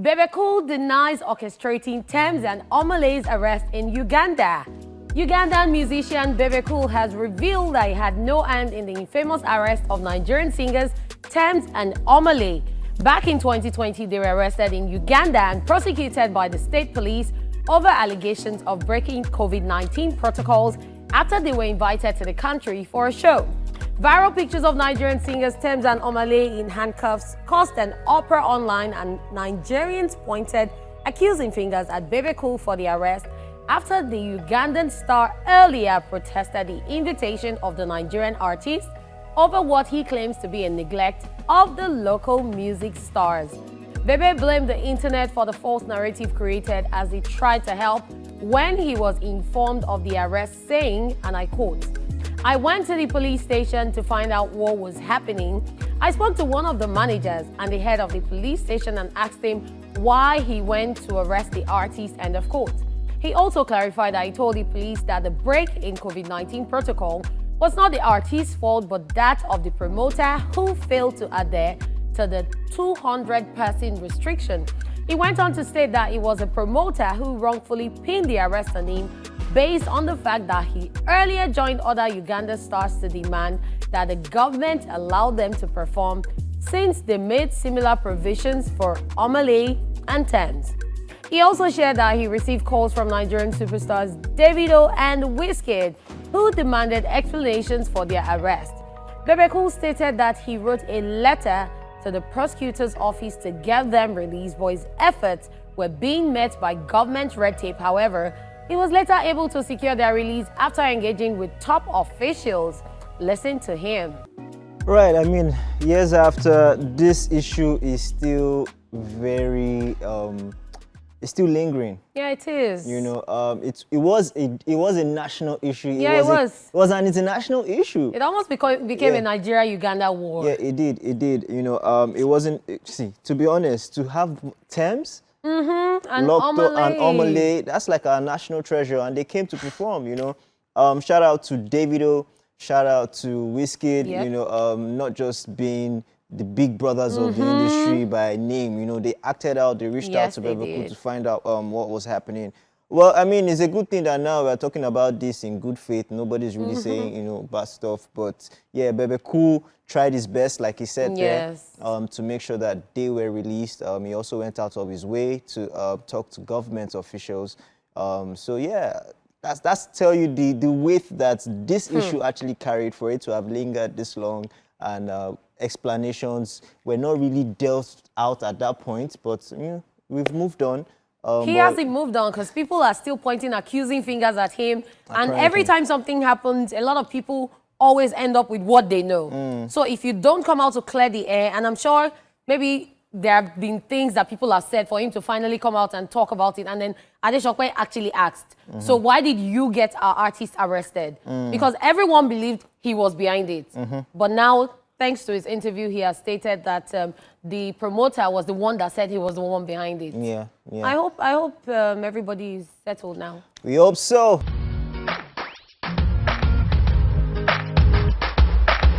Bebe Cool denies orchestrating Tems and Omah Lay's arrest in Uganda. Ugandan musician Bebe Cool has revealed that he had no hand in the infamous arrest of Nigerian singers Tems and Omah Lay. Back in 2020, they were arrested in Uganda and prosecuted by the state police over allegations of breaking COVID-19 protocols after they were invited to the country for a show. Viral pictures of Nigerian singers Tems and Omah Lay in handcuffs caused an uproar online, and Nigerians pointed accusing fingers at Bebe Cool for the arrest after the Ugandan star earlier protested the invitation of the Nigerian artist over what he claims to be a neglect of the local music stars. Bebe blamed the internet for the false narrative created as he tried to help when he was informed of the arrest, saying, and I quote, "I went to the police station to find out what was happening. I spoke to one of the managers and the head of the police station and asked him why he went to arrest the artist," end of quote. He also clarified that he told the police that the break in COVID-19 protocol was not the artist's fault, but that of the promoter who failed to adhere to the 200-person restriction. He went on to state that it was a promoter who wrongfully pinned the arrest on him based on the fact that he earlier joined other Uganda stars to demand that the government allow them to perform, since they made similar provisions for Omah Lay and Tems. He also shared that he received calls from Nigerian superstars Davido and Wizkid, who demanded explanations for their arrest. Bebe Cool stated that he wrote a letter to the prosecutor's office to get them released, but his efforts were being met by government red tape. However, he was later able to secure their release after engaging with top officials. Listen to him. Right, I mean, years after, this issue is still very, it's still lingering. Yeah, it is. You know, it was a national issue. It was an international issue. It almost became a Nigeria-Uganda war. Yeah, it did. You know, it wasn't. See, to be honest, to have Tems and Omah Lay, that's like our national treasure, and they came to perform. You know, shout out to Davido, shout out to Wizkid. Yep. You know, not just being the big brothers of the industry by name. You know, they acted out, they reached out to Bebe Cool to find out what was happening. Well, I mean, it's a good thing that now we're talking about this in good faith. Nobody's really saying, you know, bad stuff. But yeah, Bebe Cool tried his best, like he said there, to make sure that they were released. He also went out of his way to talk to government officials. So yeah, that's tell you the weight that this issue actually carried for it to have lingered this long, and explanations were not really dealt out at that point. But you know, we've moved on. He hasn't moved on because people are still pointing accusing fingers at him. And every time something happens, a lot of people always end up with what they know. So if you don't come out to clear the air, and I'm sure maybe there have been things that people have said for him to finally come out and talk about it. And then Adeshokwe actually asked, so why did you get our artist arrested? Because everyone believed he was behind it. But now, thanks to his interview, he has stated that the promoter was the one that said he was the one behind it. Yeah. I hope everybody is settled now. We hope so.